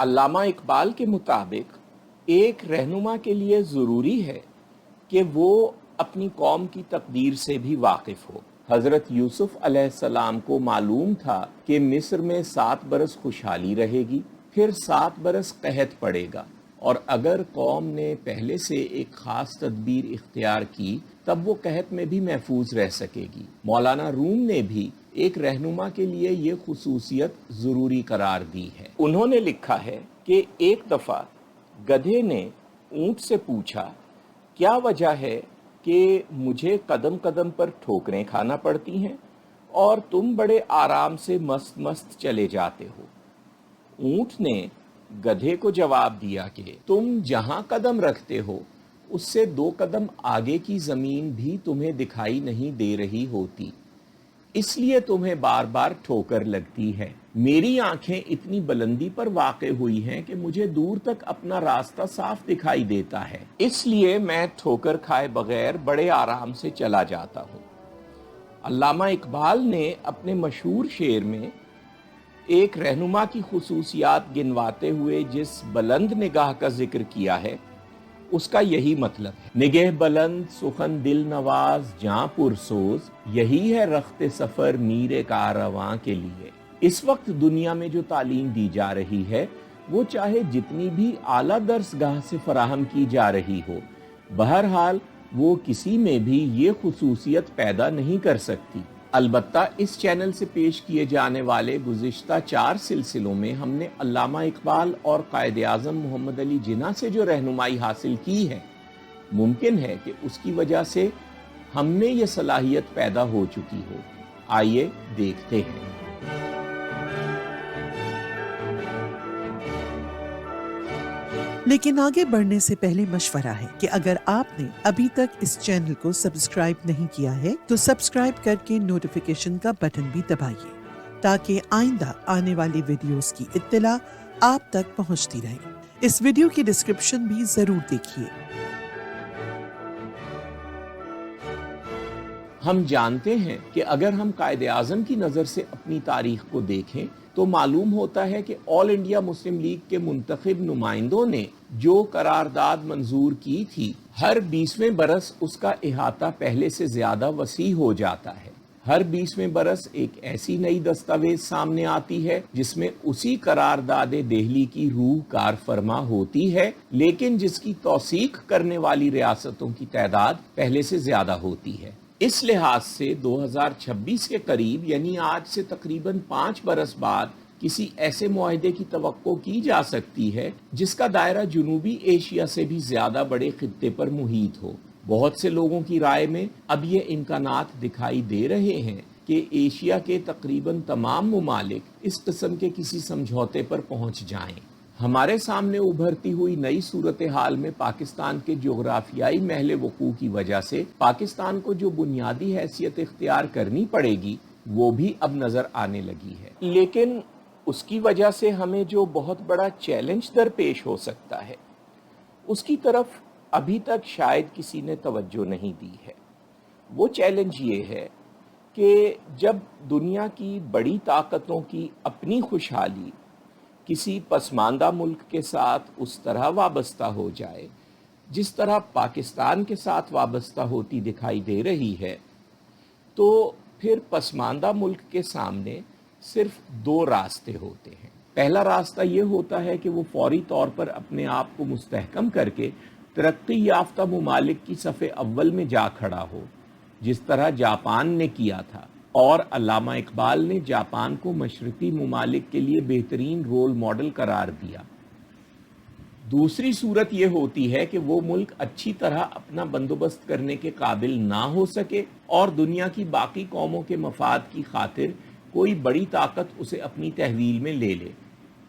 علامہ اقبال کے مطابق ایک رہنما کے لیے ضروری ہے کہ وہ اپنی قوم کی تقدیر سے بھی واقف ہو۔ حضرت یوسف علیہ السلام کو معلوم تھا کہ مصر میں 7 برس خوشحالی رہے گی، پھر 7 برس قحط پڑے گا، اور اگر قوم نے پہلے سے ایک خاص تدبیر اختیار کی تب وہ قحط میں بھی محفوظ رہ سکے گی۔ مولانا روم نے بھی ایک رہنما کے لیے یہ خصوصیت ضروری قرار دی ہے۔ انہوں نے لکھا ہے کہ ایک دفعہ گدھے نے اونٹ سے پوچھا، کیا وجہ ہے کہ مجھے قدم قدم پر ٹھوکریں کھانا پڑتی ہیں اور تم بڑے آرام سے مست مست چلے جاتے ہو؟ اونٹ نے گدھے کو جواب دیا کہ تم جہاں قدم رکھتے ہو اس سے 2 قدم آگے کی زمین بھی تمہیں دکھائی نہیں دے رہی ہوتی، اس لیے تمہیں بار بار ٹھوکر لگتی ہے۔ میری آنکھیں اتنی بلندی پر واقع ہوئی ہیں کہ مجھے دور تک اپنا راستہ صاف دکھائی دیتا ہے، اس لیے میں ٹھوکر کھائے بغیر بڑے آرام سے چلا جاتا ہوں۔ علامہ اقبال نے اپنے مشہور شعر میں ایک رہنما کی خصوصیات گنواتے ہوئے جس بلند نگاہ کا ذکر کیا ہے اس کا یہی مطلب ہے۔ نگہ بلند سخن دل نواز جاں پرسوز، یہی ہے رخت سفر میر کارواں کے لیے۔ اس وقت دنیا میں جو تعلیم دی جا رہی ہے وہ چاہے جتنی بھی اعلیٰ درس گاہ سے فراہم کی جا رہی ہو، بہرحال وہ کسی میں بھی یہ خصوصیت پیدا نہیں کر سکتی۔ البتہ اس چینل سے پیش کیے جانے والے گزشتہ 4 سلسلوں میں ہم نے علامہ اقبال اور قائد اعظم محمد علی جناح سے جو رہنمائی حاصل کی ہے، ممکن ہے کہ اس کی وجہ سے ہم میں یہ صلاحیت پیدا ہو چکی ہو۔ آئیے دیکھتے ہیں۔ لیکن آگے بڑھنے سے پہلے مشورہ ہے کہ اگر آپ نے ابھی تک اس چینل کو سبسکرائب نہیں کیا ہے تو سبسکرائب کر کے نوٹیفیکیشن کا بٹن بھی دبائیے تاکہ آئندہ آنے والی ویڈیوز کی اطلاع آپ تک پہنچتی رہے۔ اس ویڈیو کی ڈسکرپشن بھی ضرور دیکھیے۔ ہم جانتے ہیں کہ اگر ہم قائد اعظم کی نظر سے اپنی تاریخ کو دیکھیں تو معلوم ہوتا ہے کہ آل انڈیا مسلم لیگ کے منتخب نمائندوں نے جو قرارداد منظور کی تھی، ہر 20ویں برس اس کا احاطہ پہلے سے زیادہ وسیع ہو جاتا ہے۔ ہر 20ویں برس ایک ایسی نئی دستاویز سامنے آتی ہے جس میں اسی قرارداد دہلی کی روح کار فرما ہوتی ہے، لیکن جس کی توثیق کرنے والی ریاستوں کی تعداد پہلے سے زیادہ ہوتی ہے۔ اس لحاظ سے 2026 کے قریب یعنی آج سے تقریباً 5 برس بعد کسی ایسے معاہدے کی توقع کی جا سکتی ہے جس کا دائرہ جنوبی ایشیا سے بھی زیادہ بڑے خطے پر محیط ہو۔ بہت سے لوگوں کی رائے میں اب یہ امکانات دکھائی دے رہے ہیں کہ ایشیا کے تقریباً تمام ممالک اس قسم کے کسی سمجھوتے پر پہنچ جائیں۔ ہمارے سامنے ابھرتی ہوئی نئی صورتحال میں پاکستان کے جغرافیائی محل وقوع کی وجہ سے پاکستان کو جو بنیادی حیثیت اختیار کرنی پڑے گی وہ بھی اب نظر آنے لگی ہے، لیکن اس کی وجہ سے ہمیں جو بہت بڑا چیلنج درپیش ہو سکتا ہے اس کی طرف ابھی تک شاید کسی نے توجہ نہیں دی ہے۔ وہ چیلنج یہ ہے کہ جب دنیا کی بڑی طاقتوں کی اپنی خوشحالی کسی پسماندہ ملک کے ساتھ اس طرح وابستہ ہو جائے جس طرح پاکستان کے ساتھ وابستہ ہوتی دکھائی دے رہی ہے، تو پھر پسماندہ ملک کے سامنے صرف 2 راستے ہوتے ہیں۔ پہلا راستہ یہ ہوتا ہے کہ وہ فوری طور پر اپنے آپ کو مستحکم کر کے ترقی یافتہ ممالک کی صف اول میں جا کھڑا ہو، جس طرح جاپان نے کیا تھا، اور علامہ اقبال نے جاپان کو مشرقی ممالک کے لیے بہترین رول ماڈل قرار دیا۔ دوسری صورت یہ ہوتی ہے کہ وہ ملک اچھی طرح اپنا بندوبست کرنے کے قابل نہ ہو سکے اور دنیا کی باقی قوموں کے مفاد کی خاطر کوئی بڑی طاقت اسے اپنی تحویل میں لے لے۔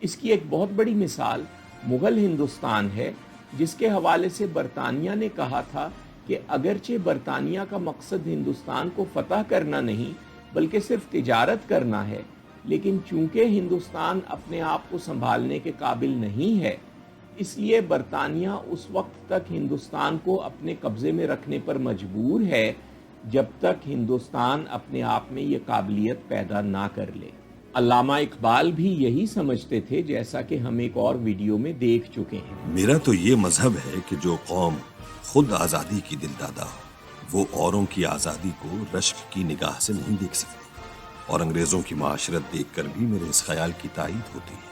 اس کی ایک بہت بڑی مثال مغل ہندوستان ہے، جس کے حوالے سے برطانیہ نے کہا تھا کہ اگرچہ برطانیہ کا مقصد ہندوستان کو فتح کرنا نہیں بلکہ صرف تجارت کرنا ہے، لیکن چونکہ ہندوستان اپنے آپ کو سنبھالنے کے قابل نہیں ہے، اس لیے برطانیہ اس وقت تک ہندوستان کو اپنے قبضے میں رکھنے پر مجبور ہے جب تک ہندوستان اپنے آپ میں یہ قابلیت پیدا نہ کر لے۔ علامہ اقبال بھی یہی سمجھتے تھے، جیسا کہ ہم ایک اور ویڈیو میں دیکھ چکے ہیں۔ میرا تو یہ مذہب ہے کہ جو قوم خود آزادی کی دل دادا ہو وہ اوروں کی آزادی کو رشک کی نگاہ سے نہیں دیکھ سکتی، اور انگریزوں کی معاشرت دیکھ کر بھی میرے اس خیال کی تائید ہوتی ہے۔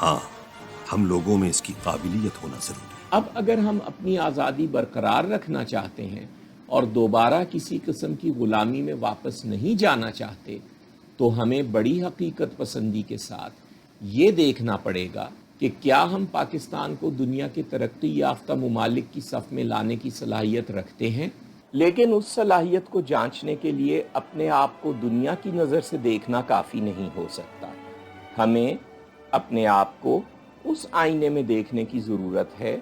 ہاں، ہم لوگوں میں اس کی قابلیت ہونا ضروری ہے۔ اب اگر ہم اپنی آزادی برقرار رکھنا چاہتے ہیں اور دوبارہ کسی قسم کی غلامی میں واپس نہیں جانا چاہتے، تو ہمیں بڑی حقیقت پسندی کے ساتھ یہ دیکھنا پڑے گا کہ کیا ہم پاکستان کو دنیا کے ترقی یافتہ ممالک کی صف میں لانے کی صلاحیت رکھتے ہیں۔ لیکن اس صلاحیت کو جانچنے کے لیے اپنے آپ کو دنیا کی نظر سے دیکھنا کافی نہیں ہو سکتا۔ ہمیں اپنے آپ کو اس آئینے میں دیکھنے کی ضرورت ہے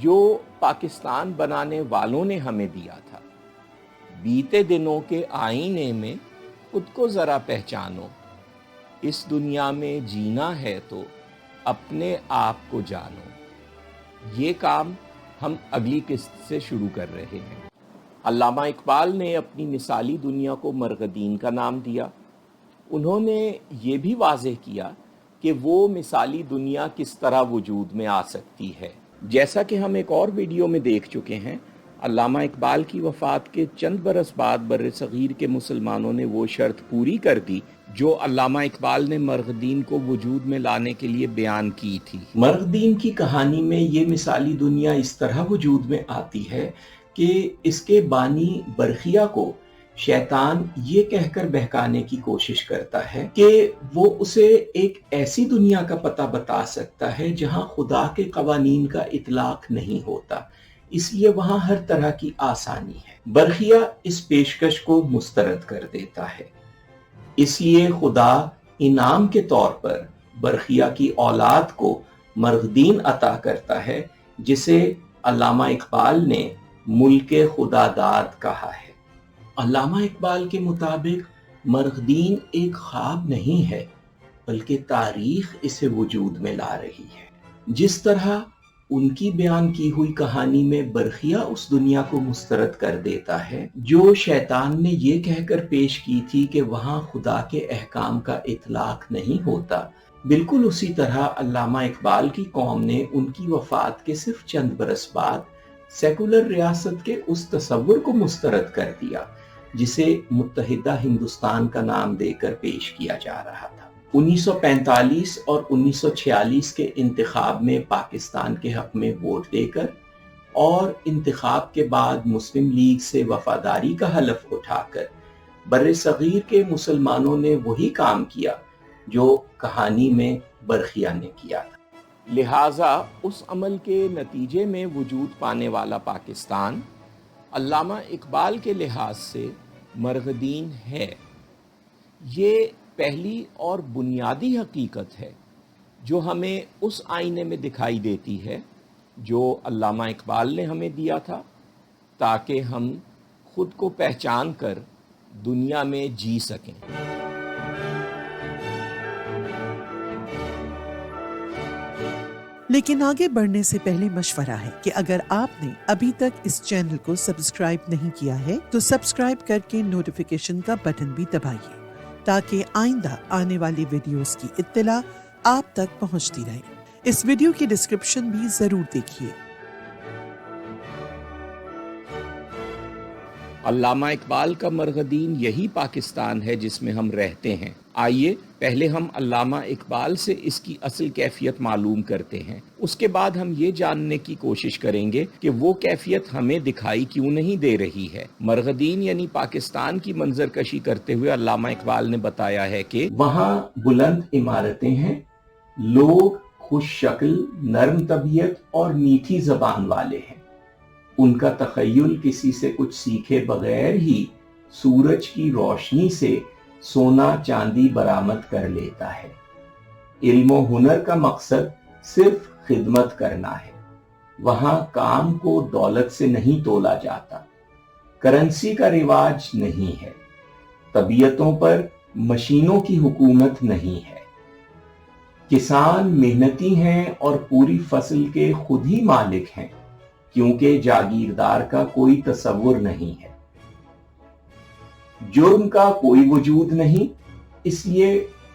جو پاکستان بنانے والوں نے ہمیں دیا تھا۔ بیتے دنوں کے آئینے میں خود کو ذرا پہچانو، اس دنیا میں جینا ہے تو اپنے آپ کو جانو۔ یہ کام ہم اگلی قسط سے شروع کر رہے ہیں۔ علامہ اقبال نے اپنی مثالی دنیا کو مرغدین کا نام دیا۔ انہوں نے یہ بھی واضح کیا کہ وہ مثالی دنیا کس طرح وجود میں آ سکتی ہے۔ جیسا کہ ہم ایک اور ویڈیو میں دیکھ چکے ہیں، علامہ اقبال کی وفات کے چند برس بعد بر صغیر کے مسلمانوں نے وہ شرط پوری کر دی جو علامہ اقبال نے مرغدین کو وجود میں لانے کے لیے بیان کی تھی۔ مرغدین کی کہانی میں یہ مثالی دنیا اس طرح وجود میں آتی ہے کہ اس کے بانی برخیا کو شیطان یہ کہہ کر بہکانے کی کوشش کرتا ہے کہ وہ اسے ایک ایسی دنیا کا پتہ بتا سکتا ہے جہاں خدا کے قوانین کا اطلاق نہیں ہوتا، اس لیے وہاں ہر طرح کی آسانی ہے۔ برخیا اس پیشکش کو مسترد کر دیتا ہے، اس لیے خدا انعام کے طور پر برخیا کی اولاد کو مرغدین عطا کرتا ہے، جسے علامہ اقبال نے ملک خدا داد کہا ہے۔ علامہ اقبال کے مطابق مرغدین ایک خواب نہیں ہے بلکہ تاریخ اسے وجود میں لا رہی ہے۔ جس طرح ان کی بیان کی ہوئی کہانی میں برخیا اس دنیا کو مسترد کر دیتا ہے جو شیطان نے یہ کہہ کر پیش کی تھی کہ وہاں خدا کے احکام کا اطلاق نہیں ہوتا، بالکل اسی طرح علامہ اقبال کی قوم نے ان کی وفات کے صرف چند برس بعد سیکولر ریاست کے اس تصور کو مسترد کر دیا جسے متحدہ ہندوستان کا نام دے کر پیش کیا جا رہا تھا۔ 1945 اور 1946 کے انتخاب میں پاکستان کے حق میں ووٹ دے کر اور انتخاب کے بعد مسلم لیگ سے وفاداری کا حلف اٹھا کر بر صغیر کے مسلمانوں نے وہی کام کیا جو کہانی میں برخیا نے کیا تھا۔ لہٰذا اس عمل کے نتیجے میں وجود پانے والا پاکستان علامہ اقبال کے لحاظ سے مرغدین ہے۔ یہ پہلی اور بنیادی حقیقت ہے جو ہمیں اس آئینے میں دکھائی دیتی ہے جو علامہ اقبال نے ہمیں دیا تھا تاکہ ہم خود کو پہچان کر دنیا میں جی سکیں۔ لیکن آگے بڑھنے سے پہلے مشورہ ہے کہ اگر آپ نے ابھی تک اس چینل کو سبسکرائب نہیں کیا ہے تو سبسکرائب کر کے نوٹیفیکیشن کا بٹن بھی دبائیے تاکہ آئندہ آنے والی ویڈیوز کی اطلاع آپ تک پہنچتی رہے۔ اس ویڈیو کی ڈسکرپشن بھی ضرور دیکھیے۔ علامہ اقبال کا مرغدین یہی پاکستان ہے جس میں ہم رہتے ہیں۔ آئیے پہلے ہم علامہ اقبال سے اس کی اصل کیفیت معلوم کرتے ہیں، اس کے بعد ہم یہ جاننے کی کوشش کریں گے کہ وہ کیفیت ہمیں دکھائی کیوں نہیں دے رہی ہے۔ مرغدین یعنی پاکستان کی منظر کشی کرتے ہوئے علامہ اقبال نے بتایا ہے کہ وہاں بلند عمارتیں ہیں، لوگ خوش شکل، نرم طبیعت اور میٹھی زبان والے ہیں، ان کا تخیل کسی سے کچھ سیکھے بغیر ہی سورج کی روشنی سے سونا چاندی برآمد کر لیتا ہے۔ علم و ہنر کا مقصد صرف خدمت کرنا ہے، وہاں کام کو دولت سے نہیں تولا جاتا، کرنسی کا رواج نہیں ہے، طبیعتوں پر مشینوں کی حکومت نہیں ہے، کسان محنتی ہیں اور پوری فصل کے خود ہی مالک ہیں کیونکہ جاگیردار کا کوئی تصور نہیں ہے، جرم کا کوئی وجود نہیں، اس لیے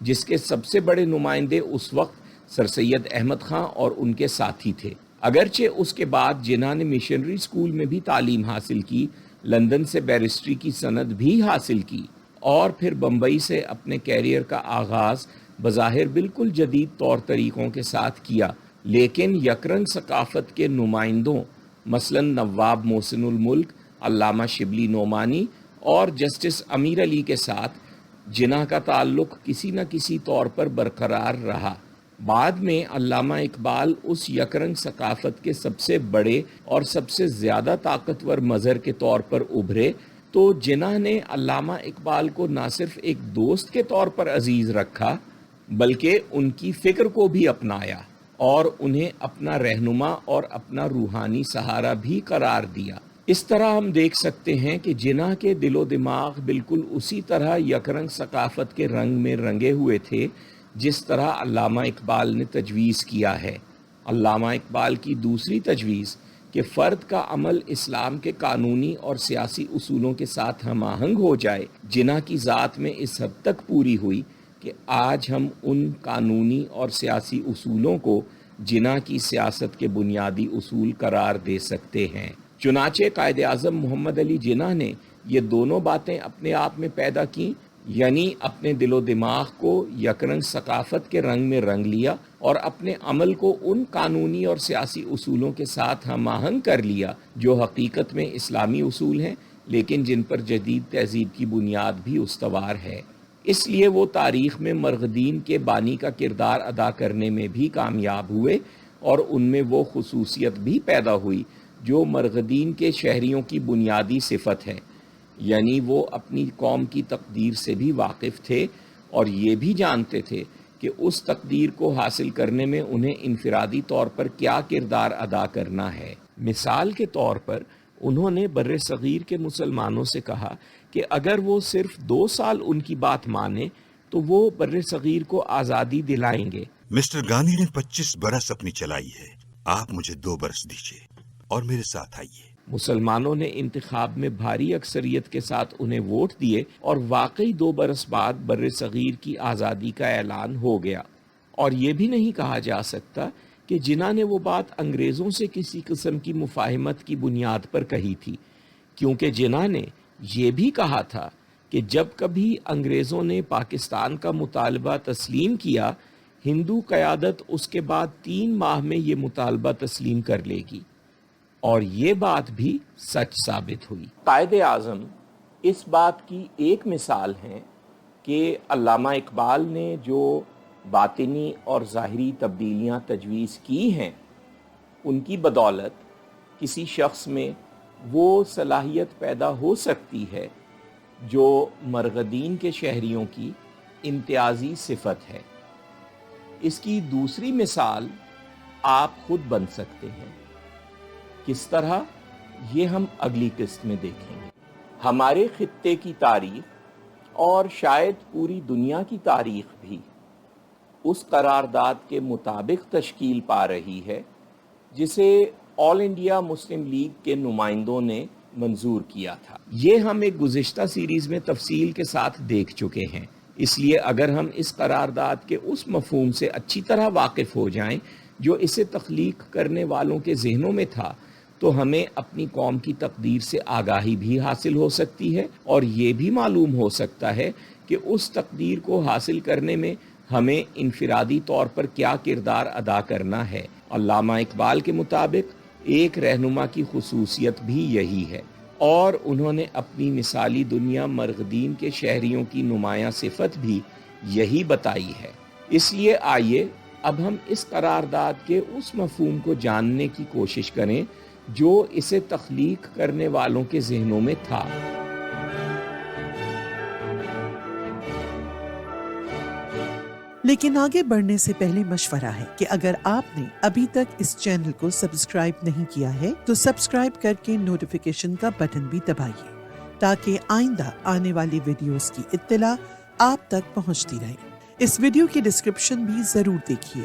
جس کے سب سے بڑے نمائندے اس وقت سر سید احمد خان اور ان کے ساتھی تھے۔ اگرچہ اس کے بعد جناح نے مشنری اسکول میں بھی تعلیم حاصل کی، لندن سے بیرسٹری کی سند بھی حاصل کی اور پھر بمبئی سے اپنے کیریئر کا آغاز بظاہر بالکل جدید طور طریقوں کے ساتھ کیا، لیکن یکرنگ ثقافت کے نمائندوں مثلا نواب محسن الملک، علامہ شبلی نعمانی اور جسٹس امیر علی کے ساتھ جناح کا تعلق کسی نہ کسی طور پر برقرار رہا۔ بعد میں علامہ اقبال اس یکرنگ ثقافت کے سب سے بڑے اور سب سے زیادہ طاقتور مظہر کے طور پر ابھرے، تو جناح نے علامہ اقبال کو نہ صرف ایک دوست کے طور پر عزیز رکھا بلکہ ان کی فکر کو بھی اپنایا اور انہیں اپنا رہنما اور اپنا روحانی سہارا بھی قرار دیا۔ اس طرح ہم دیکھ سکتے ہیں کہ جناح کے دل و دماغ بالکل اسی طرح یکرنگ ثقافت کے رنگ میں رنگے ہوئے تھے جس طرح علامہ اقبال نے تجویز کیا ہے۔ علامہ اقبال کی دوسری تجویز کہ فرد کا عمل اسلام کے قانونی اور سیاسی اصولوں کے ساتھ ہم آہنگ ہو جائے، جناح کی ذات میں اس حد تک پوری ہوئی کہ آج ہم ان قانونی اور سیاسی اصولوں کو جناح کی سیاست کے بنیادی اصول قرار دے سکتے ہیں۔ چنانچہ قائد اعظم محمد علی جناح نے یہ دونوں باتیں اپنے آپ میں پیدا کیں، یعنی اپنے دل و دماغ کو یکرنگ ثقافت کے رنگ میں رنگ لیا اور اپنے عمل کو ان قانونی اور سیاسی اصولوں کے ساتھ ہم آہنگ کر لیا جو حقیقت میں اسلامی اصول ہیں لیکن جن پر جدید تہذیب کی بنیاد بھی استوار ہے۔ اس لیے وہ تاریخ میں مرغدین کے بانی کا کردار ادا کرنے میں بھی کامیاب ہوئے اور ان میں وہ خصوصیت بھی پیدا ہوئی جو مرغدین کے شہریوں کی بنیادی صفت ہے، یعنی وہ اپنی قوم کی تقدیر سے بھی واقف تھے اور یہ بھی جانتے تھے کہ اس تقدیر کو حاصل کرنے میں انہیں انفرادی طور پر کیا کردار ادا کرنا ہے۔ مثال کے طور پر انہوں نے بر صغیر کے مسلمانوں سے کہا کہ اگر وہ صرف 2 سال ان کی بات مانے تو وہ بر صغیر کو آزادی دلائیں گے۔ مسٹر گاندھی نے 25 برس اپنی چلائی ہے، آپ مجھے 2 برس دیجیے اور میرے ساتھ آئیے۔ مسلمانوں نے انتخاب میں بھاری اکثریت کے ساتھ انہیں ووٹ دیے اور واقعی 2 برس بعد بر صغیر کی آزادی کا اعلان ہو گیا۔ اور یہ بھی نہیں کہا جا سکتا کہ جناح نے وہ بات انگریزوں سے کسی قسم کی مفاہمت کی بنیاد پر کہی تھی، کیونکہ جناح نے یہ بھی کہا تھا کہ جب کبھی انگریزوں نے پاکستان کا مطالبہ تسلیم کیا، ہندو قیادت اس کے بعد 3 ماہ میں یہ مطالبہ تسلیم کر لے گی، اور یہ بات بھی سچ ثابت ہوئی۔ قائد اعظم اس بات کی ایک مثال ہے کہ علامہ اقبال نے جو باطنی اور ظاہری تبدیلیاں تجویز کی ہیں، ان کی بدولت کسی شخص میں وہ صلاحیت پیدا ہو سکتی ہے جو مرغدین کے شہریوں کی امتیازی صفت ہے۔ اس کی دوسری مثال آپ خود بن سکتے ہیں۔ کس طرح، یہ ہم اگلی قسط میں دیکھیں گے۔ ہمارے خطے کی تاریخ اور شاید پوری دنیا کی تاریخ بھی اس قرارداد کے مطابق تشکیل پا رہی ہے جسے آل انڈیا مسلم لیگ کے نمائندوں نے منظور کیا تھا۔ یہ ہم ایک گزشتہ سیریز میں تفصیل کے ساتھ دیکھ چکے ہیں، اس لیے اگر ہم اس قرارداد کے اس مفہوم سے اچھی طرح واقف ہو جائیں جو اسے تخلیق کرنے والوں کے ذہنوں میں تھا، تو ہمیں اپنی قوم کی تقدیر سے آگاہی بھی حاصل ہو سکتی ہے اور یہ بھی معلوم ہو سکتا ہے کہ اس تقدیر کو حاصل کرنے میں ہمیں انفرادی طور پر کیا کردار ادا کرنا ہے۔ علامہ اقبال کے مطابق ایک رہنما کی خصوصیت بھی یہی ہے، اور انہوں نے اپنی مثالی دنیا مرغدین کے شہریوں کی نمایاں صفت بھی یہی بتائی ہے۔ اس لیے آئیے اب ہم اس قرارداد کے اس مفہوم کو جاننے کی کوشش کریں جو اسے تخلیق کرنے والوں کے ذہنوں میں تھا۔ لیکن آگے بڑھنے سے پہلے مشورہ ہے کہ اگر آپ نے ابھی تک اس چینل کو سبسکرائب نہیں کیا ہے تو سبسکرائب کر کے نوٹیفیکیشن کا بٹن بھی دبائیے تاکہ آئندہ آنے والی ویڈیوز کی اطلاع آپ تک پہنچتی رہے۔ اس ویڈیو کی ڈسکرپشن بھی ضرور دیکھیے۔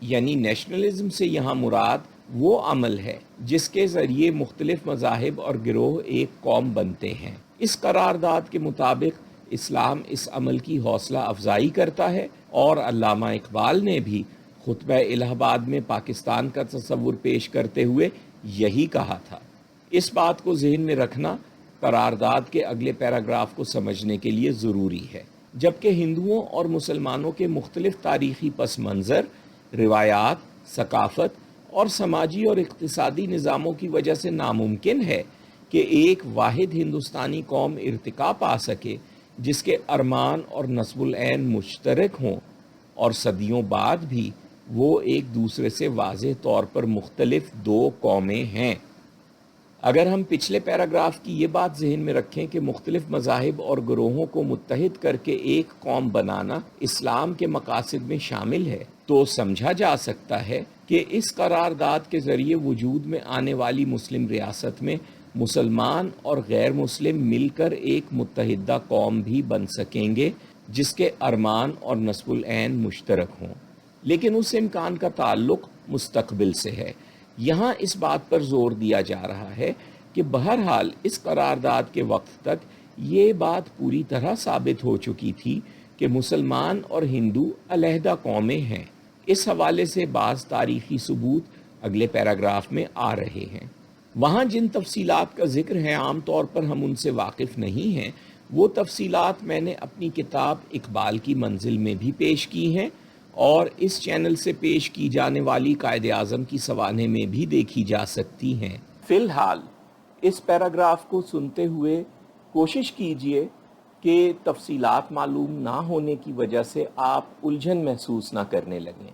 یعنی نیشنلزم سے یہاں مراد وہ عمل ہے جس کے ذریعے مختلف مذاہب اور گروہ ایک قوم بنتے ہیں۔ اس قرارداد کے مطابق اسلام اس عمل کی حوصلہ افزائی کرتا ہے، اور علامہ اقبال نے بھی خطبہ الہ آباد میں پاکستان کا تصور پیش کرتے ہوئے یہی کہا تھا۔ اس بات کو ذہن میں رکھنا قرارداد کے اگلے پیراگراف کو سمجھنے کے لیے ضروری ہے۔ جبکہ ہندوؤں اور مسلمانوں کے مختلف تاریخی پس منظر، روایات، ثقافت اور سماجی اور اقتصادی نظاموں کی وجہ سے ناممکن ہے کہ ایک واحد ہندوستانی قوم ارتقا پا سکے جس کے ارمان اور نصب العین مشترک ہوں، اور صدیوں بعد بھی وہ ایک دوسرے سے واضح طور پر مختلف دو قومیں ہیں۔ اگر ہم پچھلے پیراگراف کی یہ بات ذہن میں رکھیں کہ مختلف مذاہب اور گروہوں کو متحد کر کے ایک قوم بنانا اسلام کے مقاصد میں شامل ہے، تو سمجھا جا سکتا ہے کہ اس قرارداد کے ذریعے وجود میں آنے والی مسلم ریاست میں مسلمان اور غیر مسلم مل کر ایک متحدہ قوم بھی بن سکیں گے جس کے ارمان اور نصب العین مشترک ہوں۔ لیکن اس امکان کا تعلق مستقبل سے ہے۔ یہاں اس بات پر زور دیا جا رہا ہے کہ بہرحال اس قرارداد کے وقت تک یہ بات پوری طرح ثابت ہو چکی تھی کہ مسلمان اور ہندو علیحدہ قومیں ہیں۔ اس حوالے سے بعض تاریخی ثبوت اگلے پیراگراف میں آ رہے ہیں۔ وہاں جن تفصیلات کا ذکر ہے عام طور پر ہم ان سے واقف نہیں ہیں، وہ تفصیلات میں نے اپنی کتاب اقبال کی منزل میں بھی پیش کی ہیں، اور اس چینل سے پیش کی جانے والی قائد اعظم کی سوانح میں بھی دیکھی جا سکتی ہیں۔ فی الحال اس پیراگراف کو سنتے ہوئے کوشش کیجئے کہ تفصیلات معلوم نہ ہونے کی وجہ سے آپ الجھن محسوس نہ کرنے لگیں،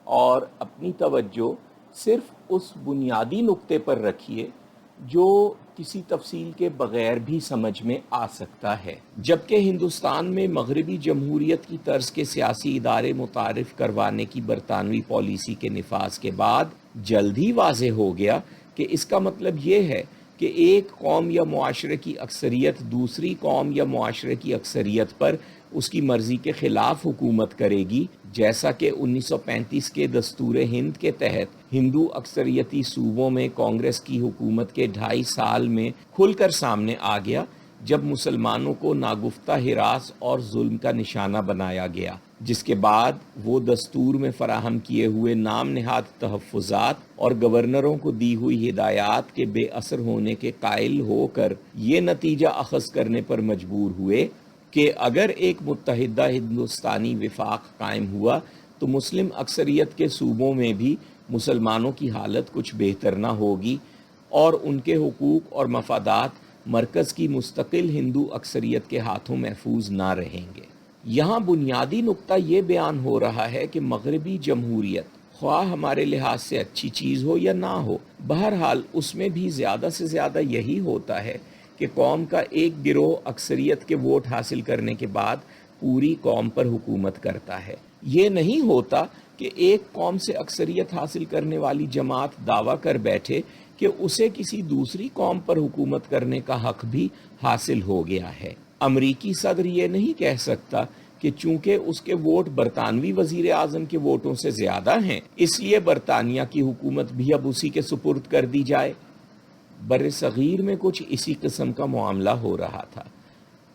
اور اپنی توجہ صرف اس بنیادی نقطے پر رکھیے جو کسی تفصیل کے بغیر بھی سمجھ میں آ سکتا ہے۔ جبکہ ہندوستان میں مغربی جمہوریت کی طرز کے سیاسی ادارے متعارف کروانے کی برطانوی پالیسی کے نفاذ کے بعد جلد ہی واضح ہو گیا کہ اس کا مطلب یہ ہے کہ ایک قوم یا معاشرے کی اکثریت دوسری قوم یا معاشرے کی اکثریت پر اس کی مرضی کے خلاف حکومت کرے گی، جیسا کہ 1935 کے دستور ہند کے تحت ہندو اکثریتی صوبوں میں کانگریس کی حکومت کے 2.5 سال میں کھل کر سامنے آ گیا، جب مسلمانوں کو ناگفتہ ہراس اور ظلم کا نشانہ بنایا گیا، جس کے بعد وہ دستور میں فراہم کیے ہوئے نام نہاد تحفظات اور گورنروں کو دی ہوئی ہدایات کے بے اثر ہونے کے قائل ہو کر یہ نتیجہ اخذ کرنے پر مجبور ہوئے کہ اگر ایک متحدہ ہندوستانی وفاق قائم ہوا تو مسلم اکثریت کے صوبوں میں بھی مسلمانوں کی حالت کچھ بہتر نہ ہوگی، اور ان کے حقوق اور مفادات مرکز کی مستقل ہندو اکثریت کے ہاتھوں محفوظ نہ رہیں گے۔ یہاں بنیادی نقطہ یہ بیان ہو رہا ہے کہ مغربی جمہوریت خواہ ہمارے لحاظ سے اچھی چیز ہو یا نہ ہو، بہرحال اس میں بھی زیادہ سے زیادہ یہی ہوتا ہے کہ قوم کا ایک گروہ اکثریت کے ووٹ حاصل کرنے کے بعد پوری قوم پر حکومت کرتا ہے۔ یہ نہیں ہوتا کہ ایک قوم سے اکثریت حاصل کرنے والی جماعت دعویٰ کر بیٹھے کہ اسے کسی دوسری قوم پر حکومت کرنے کا حق بھی حاصل ہو گیا ہے۔ امریکی صدر یہ نہیں کہہ سکتا کہ چونکہ اس کے ووٹ برطانوی وزیر اعظم کے ووٹوں سے زیادہ ہیں، اس لیے برطانیہ کی حکومت بھی اب اسی کے سپرد کر دی جائے۔ بر صغیر میں کچھ اسی قسم کا معاملہ ہو رہا تھا۔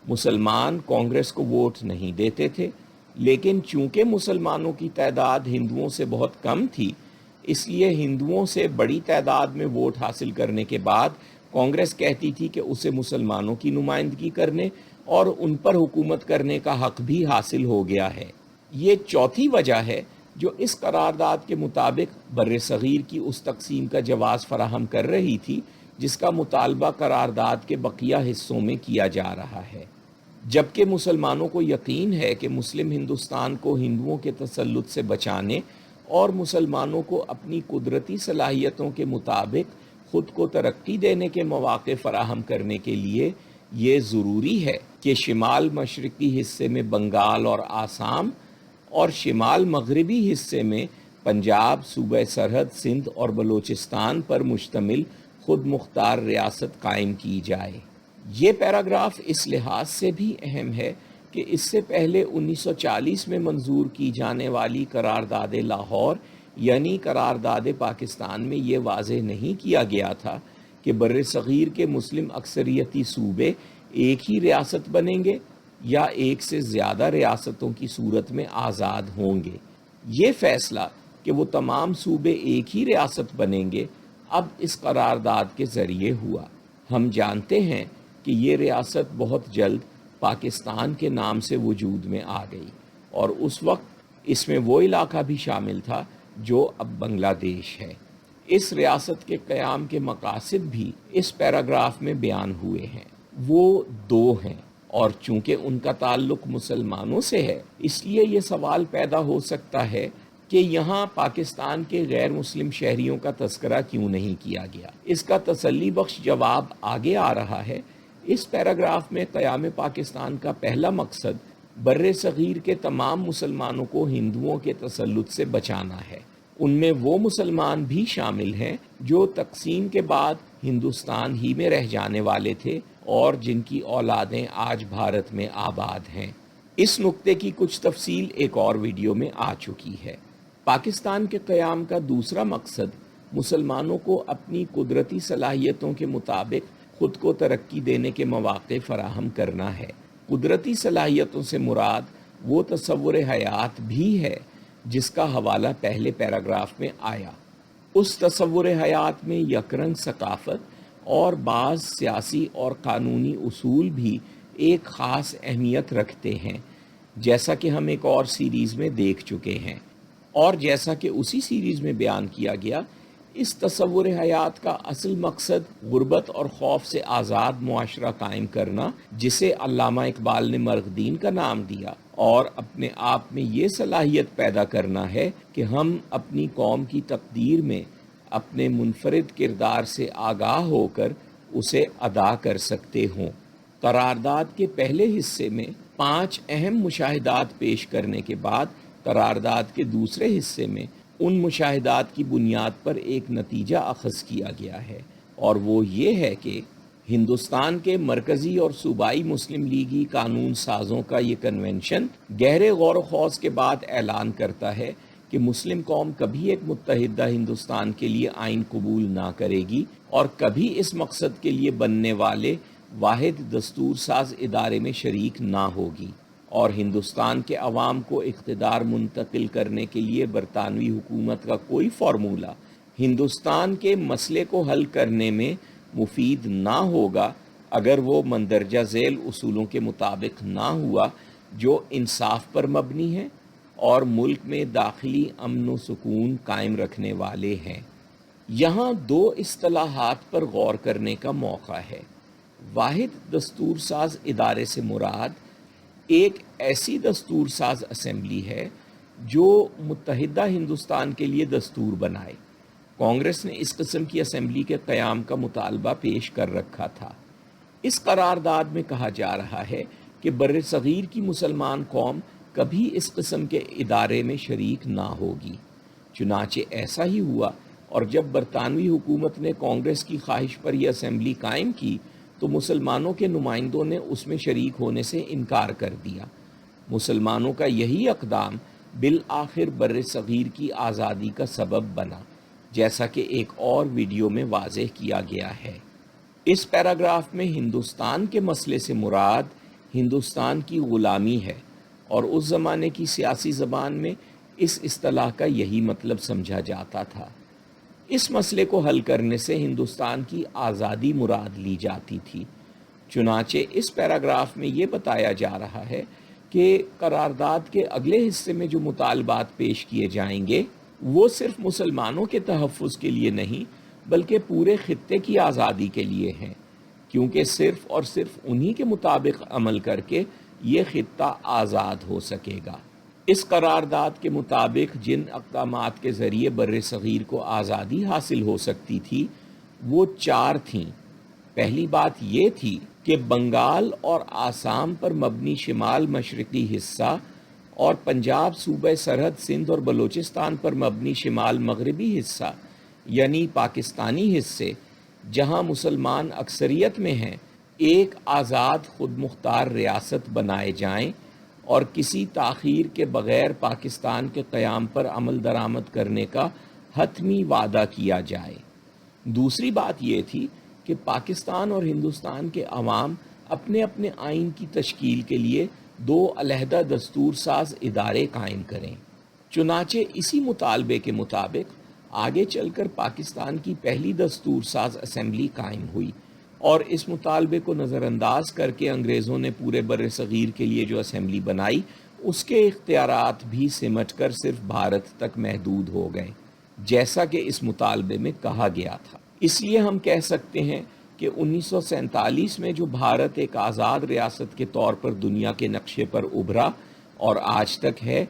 مسلمان کانگریس کو ووٹ نہیں دیتے تھے، لیکن چونکہ مسلمانوں کی تعداد ہندوؤں سے بہت کم تھی، اس لیے ہندوؤں سے بڑی تعداد میں ووٹ حاصل کرنے کے بعد کانگریس کہتی تھی کہ اسے مسلمانوں کی نمائندگی کرنے اور ان پر حکومت کرنے کا حق بھی حاصل ہو گیا ہے۔ یہ چوتھی وجہ ہے جو اس قرارداد کے مطابق بر صغیر کی اس تقسیم کا جواز فراہم کر رہی تھی جس کا مطالبہ قرارداد کے بقیہ حصوں میں کیا جا رہا ہے۔ جبکہ مسلمانوں کو یقین ہے کہ مسلم ہندوستان کو ہندوؤں کے تسلط سے بچانے اور مسلمانوں کو اپنی قدرتی صلاحیتوں کے مطابق خود کو ترقی دینے کے مواقع فراہم کرنے کے لیے یہ ضروری ہے کہ شمال مشرقی حصے میں بنگال اور آسام اور شمال مغربی حصے میں پنجاب، صوبہ سرحد سندھ اور بلوچستان پر مشتمل خود مختار ریاست قائم کی جائے۔ یہ پیراگراف اس لحاظ سے بھی اہم ہے کہ اس سے پہلے 1940 میں منظور کی جانے والی قرارداد لاہور یعنی قرارداد پاکستان میں یہ واضح نہیں کیا گیا تھا کہ بر صغیر کے مسلم اکثریتی صوبے ایک ہی ریاست بنیں گے یا ایک سے زیادہ ریاستوں کی صورت میں آزاد ہوں گے۔ یہ فیصلہ کہ وہ تمام صوبے ایک ہی ریاست بنیں گے اب اس قرارداد کے ذریعے ہوا۔ ہم جانتے ہیں کہ یہ ریاست بہت جلد پاکستان کے نام سے وجود میں آ گئی اور اس وقت اس میں وہ علاقہ بھی شامل تھا جو اب بنگلہ دیش ہے۔ اس ریاست کے قیام کے مقاصد بھی اس پیراگراف میں بیان ہوئے ہیں۔ وہ دو ہیں اور چونکہ ان کا تعلق مسلمانوں سے ہے اس لیے یہ سوال پیدا ہو سکتا ہے کہ یہاں پاکستان کے غیر مسلم شہریوں کا تذکرہ کیوں نہیں کیا گیا۔ اس کا تسلی بخش جواب آگے آ رہا ہے۔ اس پیراگراف میں قیام پاکستان کا پہلا مقصد بر صغیر کے تمام مسلمانوں کو ہندوؤں کے تسلط سے بچانا ہے۔ ان میں وہ مسلمان بھی شامل ہیں جو تقسیم کے بعد ہندوستان ہی میں رہ جانے والے تھے اور جن کی اولادیں آج بھارت میں آباد ہیں۔ اس نقطے کی کچھ تفصیل ایک اور ویڈیو میں آ چکی ہے۔ پاکستان کے قیام کا دوسرا مقصد مسلمانوں کو اپنی قدرتی صلاحیتوں کے مطابق خود کو ترقی دینے کے مواقع فراہم کرنا ہے۔ قدرتی صلاحیتوں سے مراد وہ تصور حیات بھی ہے جس کا حوالہ پہلے پیراگراف میں آیا۔ اس تصور حیات میں یکرنگ ثقافت اور بعض سیاسی اور قانونی اصول بھی ایک خاص اہمیت رکھتے ہیں، جیسا کہ ہم ایک اور سیریز میں دیکھ چکے ہیں، اور جیسا کہ اسی سیریز میں بیان کیا گیا، اس تصور حیات کا اصل مقصد غربت اور خوف سے آزاد معاشرہ قائم کرنا، جسے علامہ اقبال نے مرغ دین کا نام دیا، اور اپنے آپ میں یہ صلاحیت پیدا کرنا ہے کہ ہم اپنی قوم کی تقدیر میں اپنے منفرد کردار سے آگاہ ہو کر اسے ادا کر سکتے ہوں۔ قرارداد کے پہلے حصے میں 5 اہم مشاہدات پیش کرنے کے بعد قرارداد کے دوسرے حصے میں ان مشاہدات کی بنیاد پر ایک نتیجہ اخذ کیا گیا ہے، اور وہ یہ ہے کہ ہندوستان کے مرکزی اور صوبائی مسلم لیگی قانون سازوں کا یہ کنونشن گہرے غور و خوض کے بعد اعلان کرتا ہے کہ مسلم قوم کبھی ایک متحدہ ہندوستان کے لیے آئین قبول نہ کرے گی اور کبھی اس مقصد کے لیے بننے والے واحد دستور ساز ادارے میں شریک نہ ہوگی، اور ہندوستان کے عوام کو اقتدار منتقل کرنے کے لیے برطانوی حکومت کا کوئی فارمولہ ہندوستان کے مسئلے کو حل کرنے میں مفید نہ ہوگا اگر وہ مندرجہ ذیل اصولوں کے مطابق نہ ہوا جو انصاف پر مبنی ہے اور ملک میں داخلی امن و سکون قائم رکھنے والے ہیں۔ یہاں 2 اصطلاحات پر غور کرنے کا موقع ہے۔ واحد دستور ساز ادارے سے مراد ایک ایسی دستور ساز اسمبلی ہے جو متحدہ ہندوستان کے لیے دستور بنائے۔ کانگریس نے اس قسم کی اسمبلی کے قیام کا مطالبہ پیش کر رکھا تھا۔ اس قرارداد میں کہا جا رہا ہے کہ بر صغیر کی مسلمان قوم کبھی اس قسم کے ادارے میں شریک نہ ہوگی۔ چنانچہ ایسا ہی ہوا، اور جب برطانوی حکومت نے کانگریس کی خواہش پر یہ اسمبلی قائم کی تو مسلمانوں کے نمائندوں نے اس میں شریک ہونے سے انکار کر دیا۔ مسلمانوں کا یہی اقدام بالآخر بر صغیر کی آزادی کا سبب بنا، جیسا کہ ایک اور ویڈیو میں واضح کیا گیا ہے۔ اس پیراگراف میں ہندوستان کے مسئلے سے مراد ہندوستان کی غلامی ہے، اور اس زمانے کی سیاسی زبان میں اس اصطلاح کا یہی مطلب سمجھا جاتا تھا۔ اس مسئلے کو حل کرنے سے ہندوستان کی آزادی مراد لی جاتی تھی۔ چنانچہ اس پیراگراف میں یہ بتایا جا رہا ہے کہ قرارداد کے اگلے حصے میں جو مطالبات پیش کیے جائیں گے وہ صرف مسلمانوں کے تحفظ کے لیے نہیں بلکہ پورے خطے کی آزادی کے لیے ہیں، کیونکہ صرف اور صرف انہی کے مطابق عمل کر کے یہ خطہ آزاد ہو سکے گا۔ اس قرارداد کے مطابق جن اقدامات کے ذریعے بر صغیر کو آزادی حاصل ہو سکتی تھی وہ 4 تھیں۔ پہلی بات یہ تھی کہ بنگال اور آسام پر مبنی شمال مشرقی حصہ اور پنجاب صوبہ سرحد سندھ اور بلوچستان پر مبنی شمال مغربی حصہ، یعنی پاکستانی حصے جہاں مسلمان اکثریت میں ہیں، ایک آزاد خود مختار ریاست بنائے جائیں اور کسی تاخیر کے بغیر پاکستان کے قیام پر عمل درآمد کرنے کا حتمی وعدہ کیا جائے۔ دوسری بات یہ تھی کہ پاکستان اور ہندوستان کے عوام اپنے اپنے آئین کی تشکیل کے لیے 2 علیحدہ دستور ساز ادارے قائم کریں۔ چنانچہ اسی مطالبے کے مطابق آگے چل کر پاکستان کی پہلی دستور ساز اسمبلی قائم ہوئی، اور اس مطالبے کو نظر انداز کر کے انگریزوں نے پورے بر صغیر کے لیے جو اسمبلی بنائی، اس کے اختیارات بھی سمٹ کر صرف بھارت تک محدود ہو گئے، جیسا کہ اس مطالبے میں کہا گیا تھا۔ اس لیے ہم کہہ سکتے ہیں کہ 1947 میں جو بھارت ایک آزاد ریاست کے طور پر دنیا کے نقشے پر ابھرا اور آج تک ہے،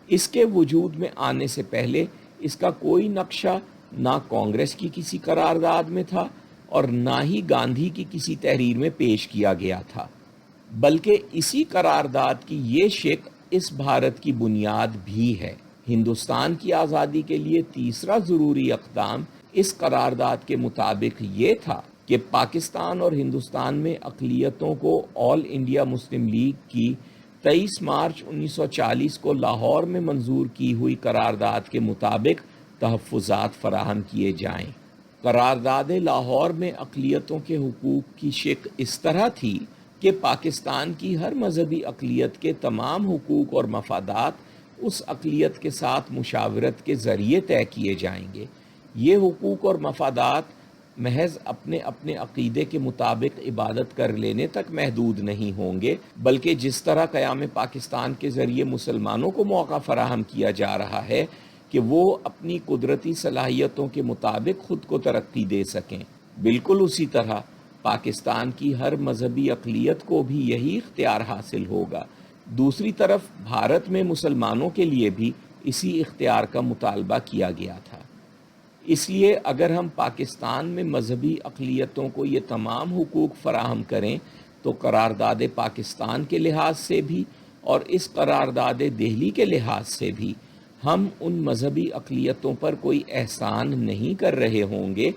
اس کے وجود میں آنے سے پہلے اس کا کوئی نقشہ نہ کانگریس کی کسی قرارداد میں تھا اور نہ ہی گاندھی کی کسی تحریر میں پیش کیا گیا تھا، بلکہ اسی قرارداد کی یہ شق اس بھارت کی بنیاد بھی ہے۔ ہندوستان کی آزادی کے لیے تیسرا ضروری اقدام اس قرارداد کے مطابق یہ تھا کہ پاکستان اور ہندوستان میں اقلیتوں کو آل انڈیا مسلم لیگ کی 23 مارچ 1940 کو لاہور میں منظور کی ہوئی قرارداد کے مطابق تحفظات فراہم کیے جائیں۔ قرارداد لاہور میں اقلیتوں کے حقوق کی شق اس طرح تھی کہ پاکستان کی ہر مذہبی اقلیت کے تمام حقوق اور مفادات اس اقلیت کے ساتھ مشاورت کے ذریعے طے کیے جائیں گے۔ یہ حقوق اور مفادات محض اپنے اپنے عقیدے کے مطابق عبادت کر لینے تک محدود نہیں ہوں گے، بلکہ جس طرح قیام پاکستان کے ذریعے مسلمانوں کو موقع فراہم کیا جا رہا ہے کہ وہ اپنی قدرتی صلاحیتوں کے مطابق خود کو ترقی دے سکیں، بالکل اسی طرح پاکستان کی ہر مذہبی اقلیت کو بھی یہی اختیار حاصل ہوگا۔ دوسری طرف بھارت میں مسلمانوں کے لیے بھی اسی اختیار کا مطالبہ کیا گیا تھا۔ اس لیے اگر ہم پاکستان میں مذہبی اقلیتوں کو یہ تمام حقوق فراہم کریں تو قرارداد پاکستان کے لحاظ سے بھی اور اس قرارداد دہلی کے لحاظ سے بھی ہم ان مذہبی اقلیتوں پر کوئی احسان نہیں کر رہے ہوں گے،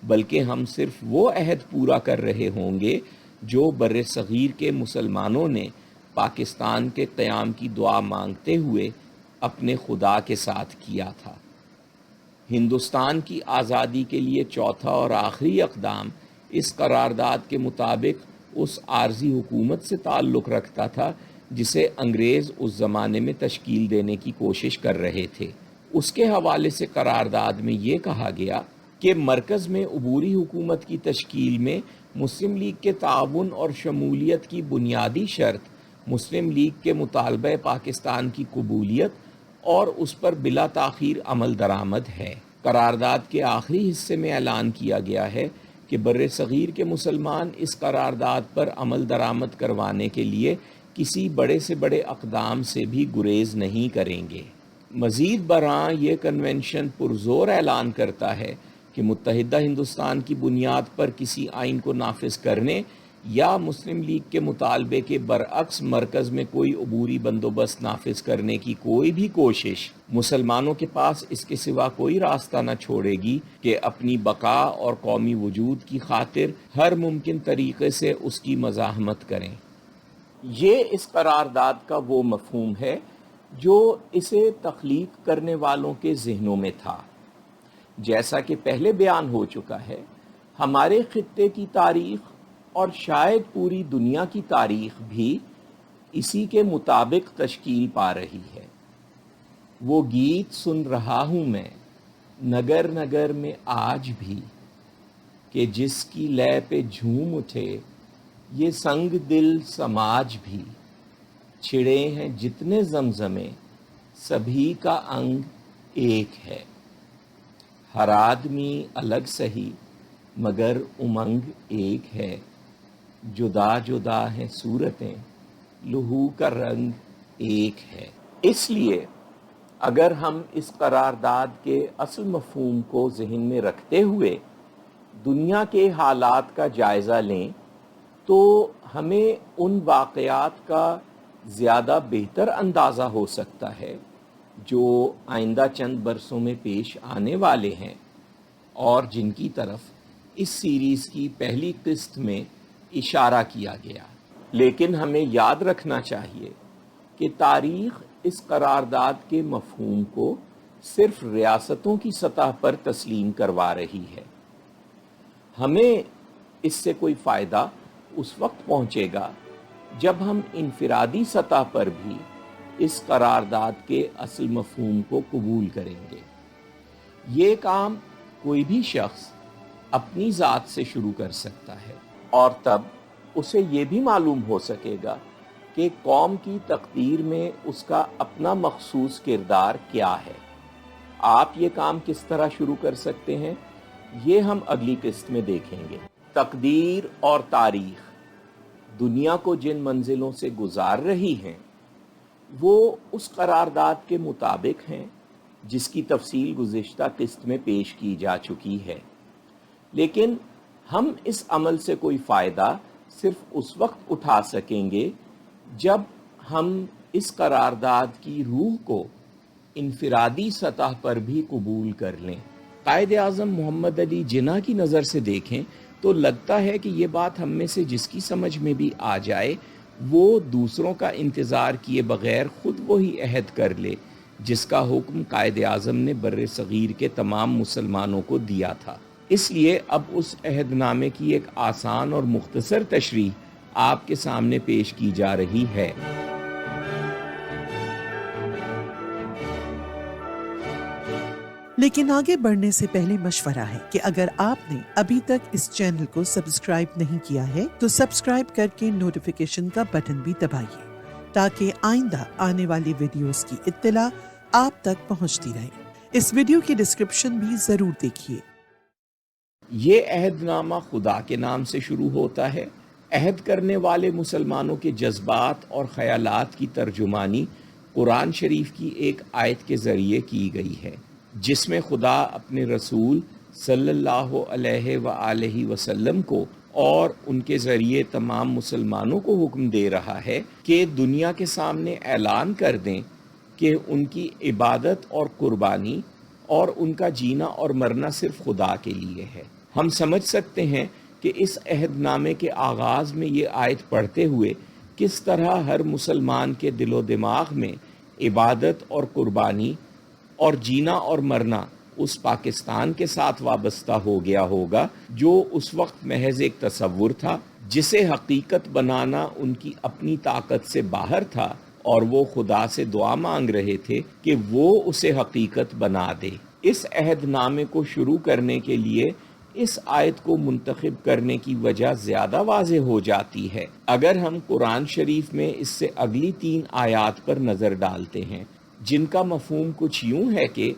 بلکہ ہم صرف وہ عہد پورا کر رہے ہوں گے جو بر صغیر کے مسلمانوں نے پاکستان کے قیام کی دعا مانگتے ہوئے اپنے خدا کے ساتھ کیا تھا۔ ہندوستان کی آزادی کے لیے چوتھا اور آخری اقدام اس قرارداد کے مطابق اس عارضی حکومت سے تعلق رکھتا تھا جسے انگریز اس زمانے میں تشکیل دینے کی کوشش کر رہے تھے۔ اس کے حوالے سے قرارداد میں یہ کہا گیا کہ مرکز میں عبوری حکومت کی تشکیل میں مسلم لیگ کے تعاون اور شمولیت کی بنیادی شرط مسلم لیگ کے مطالبہ پاکستان کی قبولیت اور اس پر بلا تاخیر عمل درآمد ہے۔ قرارداد کے آخری حصے میں اعلان کیا گیا ہے کہ بر صغیر کے مسلمان اس قرارداد پر عمل درآمد کروانے کے لیے کسی بڑے سے بڑے اقدام سے بھی گریز نہیں کریں گے۔ مزید برآں یہ کنونشن پرزور اعلان کرتا ہے کہ متحدہ ہندوستان کی بنیاد پر کسی آئین کو نافذ کرنے یا مسلم لیگ کے مطالبے کے برعکس مرکز میں کوئی عبوری بندوبست نافذ کرنے کی کوئی بھی کوشش مسلمانوں کے پاس اس کے سوا کوئی راستہ نہ چھوڑے گی کہ اپنی بقا اور قومی وجود کی خاطر ہر ممکن طریقے سے اس کی مزاحمت کریں۔ یہ اس قرارداد کا وہ مفہوم ہے جو اسے تخلیق کرنے والوں کے ذہنوں میں تھا۔ جیسا کہ پہلے بیان ہو چکا ہے، ہمارے خطے کی تاریخ اور شاید پوری دنیا کی تاریخ بھی اسی کے مطابق تشکیل پا رہی ہے۔ وہ گیت سن رہا ہوں میں نگر نگر میں آج بھی، کہ جس کی لے پہ جھوم اٹھے یہ سنگ دل سماج بھی، چھڑے ہیں جتنے زمزمے سبھی کا انگ ایک ہے، ہر آدمی الگ سہی مگر امنگ ایک ہے، جدا جدا ہیں صورتیں لہو کا رنگ ایک ہے۔ اس لیے اگر ہم اس قرارداد کے اصل مفہوم کو ذہن میں رکھتے ہوئے دنیا کے حالات کا جائزہ لیں تو ہمیں ان واقعات کا زیادہ بہتر اندازہ ہو سکتا ہے جو آئندہ چند برسوں میں پیش آنے والے ہیں اور جن کی طرف اس سیریز کی پہلی قسط میں اشارہ کیا گیا۔ لیکن ہمیں یاد رکھنا چاہیے کہ تاریخ اس قرارداد کے مفہوم کو صرف ریاستوں کی سطح پر تسلیم کروا رہی ہے۔ ہمیں اس سے کوئی فائدہ اس وقت پہنچے گا جب ہم انفرادی سطح پر بھی اس قرارداد کے اصل مفہوم کو قبول کریں گے۔ یہ کام کوئی بھی شخص اپنی ذات سے شروع کر سکتا ہے، اور تب اسے یہ بھی معلوم ہو سکے گا کہ قوم کی تقدیر میں اس کا اپنا مخصوص کردار کیا ہے۔ آپ یہ کام کس طرح شروع کر سکتے ہیں، یہ ہم اگلی قسط میں دیکھیں گے۔ تقدیر اور تاریخ دنیا کو جن منزلوں سے گزار رہی ہیں وہ اس قرارداد کے مطابق ہیں جس کی تفصیل گزشتہ قسط میں پیش کی جا چکی ہے، لیکن ہم اس عمل سے کوئی فائدہ صرف اس وقت اٹھا سکیں گے جب ہم اس قرارداد کی روح کو انفرادی سطح پر بھی قبول کر لیں۔ قائد اعظم محمد علی جناح کی نظر سے دیکھیں تو لگتا ہے کہ یہ بات ہم میں سے جس کی سمجھ میں بھی آ جائے وہ دوسروں کا انتظار کیے بغیر خود وہی عہد کر لے جس کا حکم قائد اعظم نے بر صغیر کے تمام مسلمانوں کو دیا تھا۔ اس لیے اب اس عہد نامے کی ایک آسان اور مختصر تشریح آپ کے سامنے پیش کی جا رہی ہے۔ لیکن آگے بڑھنے سے پہلے مشورہ ہے کہ اگر آپ نے ابھی تک اس چینل کو سبسکرائب نہیں کیا ہے تو سبسکرائب کر کے نوٹیفیکیشن کا بٹن بھی دبائیے تاکہ آئندہ آنے والی ویڈیوز کی اطلاع آپ تک پہنچتی رہے۔ اس ویڈیو کی ڈسکرپشن بھی ضرور دیکھیے۔ یہ عہد نامہ خدا کے نام سے شروع ہوتا ہے۔ عہد کرنے والے مسلمانوں کے جذبات اور خیالات کی ترجمانی قرآن شریف کی ایک آیت کے ذریعے کی گئی ہے جس میں خدا اپنے رسول صلی اللہ علیہ وآلہ وسلم کو اور ان کے ذریعے تمام مسلمانوں کو حکم دے رہا ہے کہ دنیا کے سامنے اعلان کر دیں کہ ان کی عبادت اور قربانی اور ان کا جینا اور مرنا صرف خدا کے لیے ہے۔ ہم سمجھ سکتے ہیں کہ اس عہد نامے کے آغاز میں یہ آیت پڑھتے ہوئے کس طرح ہر مسلمان کے دل و دماغ میں عبادت اور قربانی اور جینا اور مرنا اس پاکستان کے ساتھ وابستہ ہو گیا ہوگا جو اس وقت محض ایک تصور تھا، جسے حقیقت بنانا ان کی اپنی طاقت سے باہر تھا، اور وہ خدا سے دعا مانگ رہے تھے کہ وہ اسے حقیقت بنا دے۔ اس عہد نامے کو شروع کرنے کے لیے اس آیت کو منتخب کرنے کی وجہ زیادہ واضح ہو جاتی ہے اگر ہم قرآن شریف میں اس سے اگلی 3 آیات پر نظر ڈالتے ہیں، جن کا مفہوم کچھ یوں ہے کہ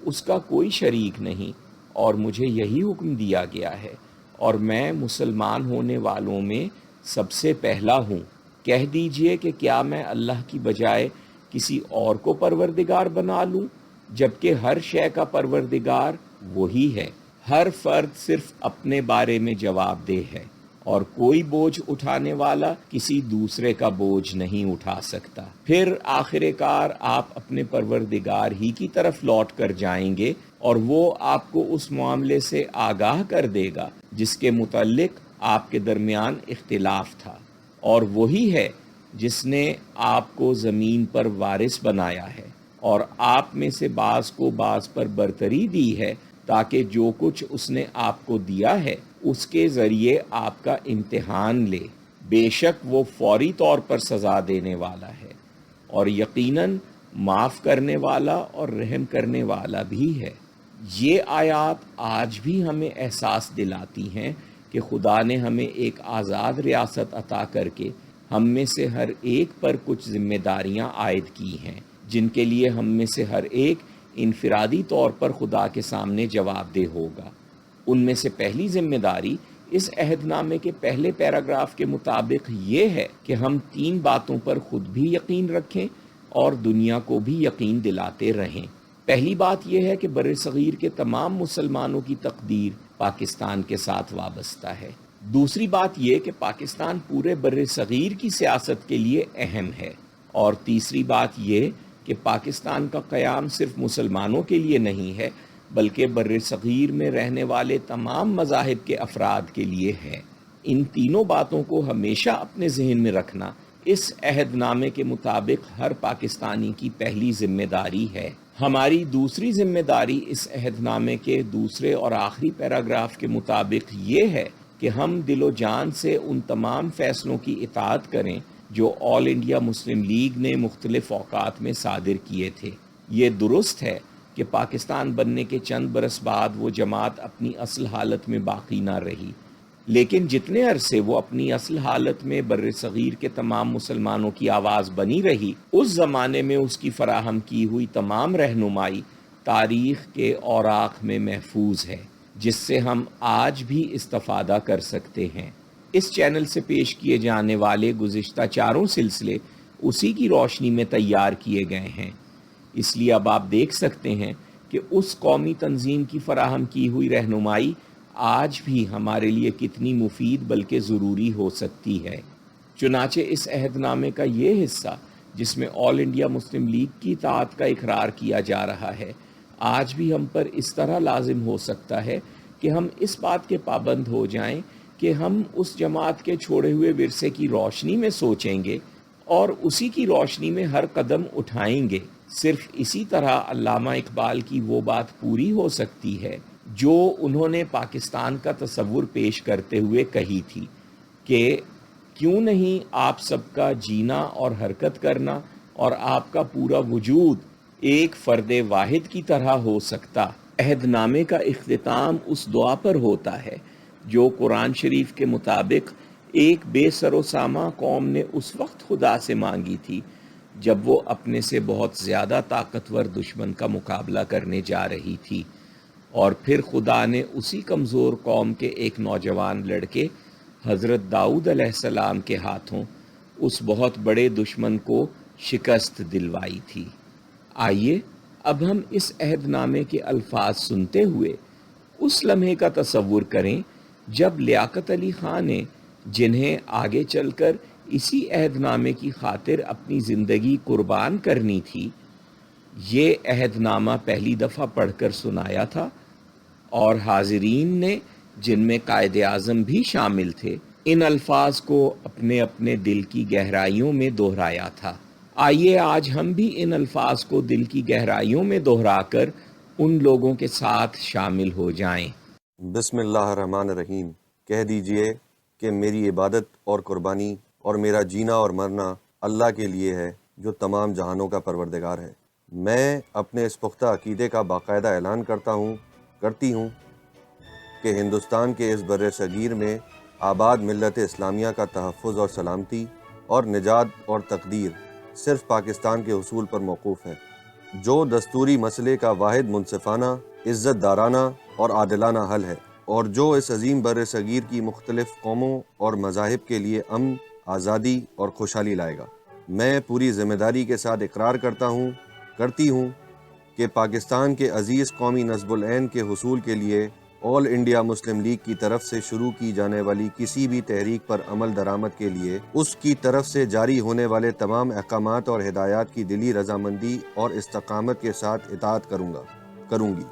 اس کا کوئی شریک نہیں اور مجھے یہی حکم دیا گیا ہے اور میں مسلمان ہونے والوں میں سب سے پہلا ہوں۔ کہہ دیجئے کہ کیا میں اللہ کی بجائے کسی اور کو پروردگار بنا لوں جبکہ ہر شے کا پروردگار وہی ہے۔ ہر فرد صرف اپنے بارے میں جواب دہ ہے اور کوئی بوجھ اٹھانے والا کسی دوسرے کا بوجھ نہیں اٹھا سکتا۔ پھر آخر کار آپ اپنے پروردگار ہی کی طرف لوٹ کر جائیں گے اور وہ آپ کو اس معاملے سے آگاہ کر دے گا جس کے متعلق آپ کے درمیان اختلاف تھا، اور وہی ہے جس نے آپ کو زمین پر وارث بنایا ہے اور آپ میں سے بعض کو بعض پر برتری دی ہے تاکہ جو کچھ اس نے آپ کو دیا ہے اس کے ذریعے آپ کا امتحان لے۔ بے شک وہ فوری طور پر سزا دینے والا ہے اور یقیناً معاف کرنے والا اور رحم کرنے والا بھی ہے۔ یہ آیات آج بھی ہمیں احساس دلاتی ہیں کہ خدا نے ہمیں ایک آزاد ریاست عطا کر کے ہم میں سے ہر ایک پر کچھ ذمہ داریاں عائد کی ہیں جن کے لیے ہم میں سے ہر ایک انفرادی طور پر خدا کے سامنے جواب دہ ہوگا۔ ان میں سے پہلی ذمہ داری اس عہد نامے کے پہلے پیراگراف کے مطابق یہ ہے کہ ہم 3 باتوں پر خود بھی یقین رکھیں اور دنیا کو بھی یقین دلاتے رہیں۔ پہلی بات یہ ہے کہ بر صغیر کے تمام مسلمانوں کی تقدیر پاکستان کے ساتھ وابستہ ہے۔ دوسری بات یہ کہ پاکستان پورے بر صغیر کی سیاست کے لیے اہم ہے، اور تیسری بات یہ کہ پاکستان کا قیام صرف مسلمانوں کے لیے نہیں ہے بلکہ بر صغیر میں رہنے والے تمام مذاہب کے افراد کے لیے ہے۔ ان تینوں باتوں کو ہمیشہ اپنے ذہن میں رکھنا اس عہد نامے کے مطابق ہر پاکستانی کی پہلی ذمہ داری ہے۔ ہماری دوسری ذمہ داری اس عہد نامے کے دوسرے اور آخری پیراگراف کے مطابق یہ ہے کہ ہم دل و جان سے ان تمام فیصلوں کی اطاعت کریں جو آل انڈیا مسلم لیگ نے مختلف اوقات میں صادر کیے تھے۔ یہ درست ہے کہ پاکستان بننے کے چند برس بعد وہ جماعت اپنی اصل حالت میں باقی نہ رہی، لیکن جتنے عرصے وہ اپنی اصل حالت میں بر صغیر کے تمام مسلمانوں کی آواز بنی رہی، اس زمانے میں اس کی فراہم کی ہوئی تمام رہنمائی تاریخ کے اوراق میں محفوظ ہے، جس سے ہم آج بھی استفادہ کر سکتے ہیں۔ اس چینل سے پیش کیے جانے والے گزشتہ چاروں سلسلے اسی کی روشنی میں تیار کیے گئے ہیں، اس لیے اب آپ دیکھ سکتے ہیں کہ اس قومی تنظیم کی فراہم کی ہوئی رہنمائی آج بھی ہمارے لیے کتنی مفید بلکہ ضروری ہو سکتی ہے۔ چنانچہ اس عہد نامے کا یہ حصہ جس میں آل انڈیا مسلم لیگ کی اطاعت کا اقرار کیا جا رہا ہے، آج بھی ہم پر اس طرح لازم ہو سکتا ہے کہ ہم اس بات کے پابند ہو جائیں کہ ہم اس جماعت کے چھوڑے ہوئے ورثے کی روشنی میں سوچیں گے اور اسی کی روشنی میں ہر قدم اٹھائیں گے۔ صرف اسی طرح علامہ اقبال کی وہ بات پوری ہو سکتی ہے جو انہوں نے پاکستان کا تصور پیش کرتے ہوئے کہی تھی کہ کیوں نہیں آپ سب کا جینا اور حرکت کرنا اور آپ کا پورا وجود ایک فرد واحد کی طرح ہو سکتا۔ عہد نامے کا اختتام اس دعا پر ہوتا ہے جو قرآن شریف کے مطابق ایک بے سر و ساماں قوم نے اس وقت خدا سے مانگی تھی جب وہ اپنے سے بہت زیادہ طاقتور دشمن کا مقابلہ کرنے جا رہی تھی، اور پھر خدا نے اسی کمزور قوم کے ایک نوجوان لڑکے حضرت داؤد علیہ السلام کے ہاتھوں اس بہت بڑے دشمن کو شکست دلوائی تھی۔ آئیے اب ہم اس عہد نامے کے الفاظ سنتے ہوئے اس لمحے کا تصور کریں جب لیاقت علی خان نے، جنہیں آگے چل کر اسی عہد نامے کی خاطر اپنی زندگی قربان کرنی تھی، یہ عہد نامہ پہلی دفعہ پڑھ کر سنایا تھا، اور حاضرین نے، جن میں قائد اعظم بھی شامل تھے، ان الفاظ کو اپنے اپنے دل کی گہرائیوں میں دہرایا تھا۔ آئیے آج ہم بھی ان الفاظ کو دل کی گہرائیوں میں دہرا کر ان لوگوں کے ساتھ شامل ہو جائیں۔ بسم اللہ الرحمن الرحیم۔ کہہ دیجئے کہ میری عبادت اور قربانی اور میرا جینا اور مرنا اللہ کے لیے ہے جو تمام جہانوں کا پروردگار ہے۔ میں اپنے اس پختہ عقیدے کا باقاعدہ اعلان کرتی ہوں کہ ہندوستان کے اس بر صغیر میں آباد ملت اسلامیہ کا تحفظ اور سلامتی اور نجات اور تقدیر صرف پاکستان کے حصول پر موقوف ہے، جو دستوری مسئلے کا واحد منصفانہ، عزت دارانہ اور عادلانہ حل ہے، اور جو اس عظیم بر صغیر کی مختلف قوموں اور مذاہب کے لیے امن، آزادی اور خوشحالی لائے گا۔ میں پوری ذمہ داری کے ساتھ اقرار کرتی ہوں کہ پاکستان کے عزیز قومی نصب العین کے حصول کے لیے آل انڈیا مسلم لیگ کی طرف سے شروع کی جانے والی کسی بھی تحریک پر عمل درآمد کے لیے اس کی طرف سے جاری ہونے والے تمام احکامات اور ہدایات کی دلی رضامندی اور استقامت کے ساتھ اطاعت کروں گی،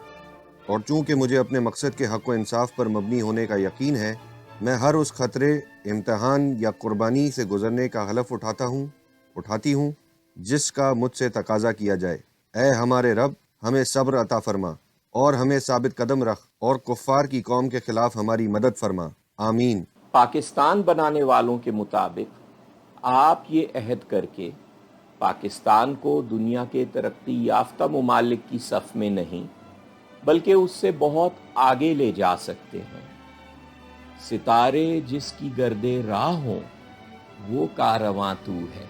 اور چونکہ مجھے اپنے مقصد کے حق و انصاف پر مبنی ہونے کا یقین ہے، میں ہر اس خطرے، امتحان یا قربانی سے گزرنے کا حلف اٹھاتی ہوں جس کا مجھ سے تقاضا کیا جائے۔ اے ہمارے رب، ہمیں صبر عطا فرما اور ہمیں ثابت قدم رکھ، اور کفار کی قوم کے خلاف ہماری مدد فرما، آمین۔ پاکستان بنانے والوں کے مطابق آپ یہ عہد کر کے پاکستان کو دنیا کے ترقی یافتہ ممالک کی صف میں نہیں بلکہ اس سے بہت آگے لے جا سکتے ہیں۔ ستارے جس کی گردے راہ ہوں وہ کارواں تو ہے۔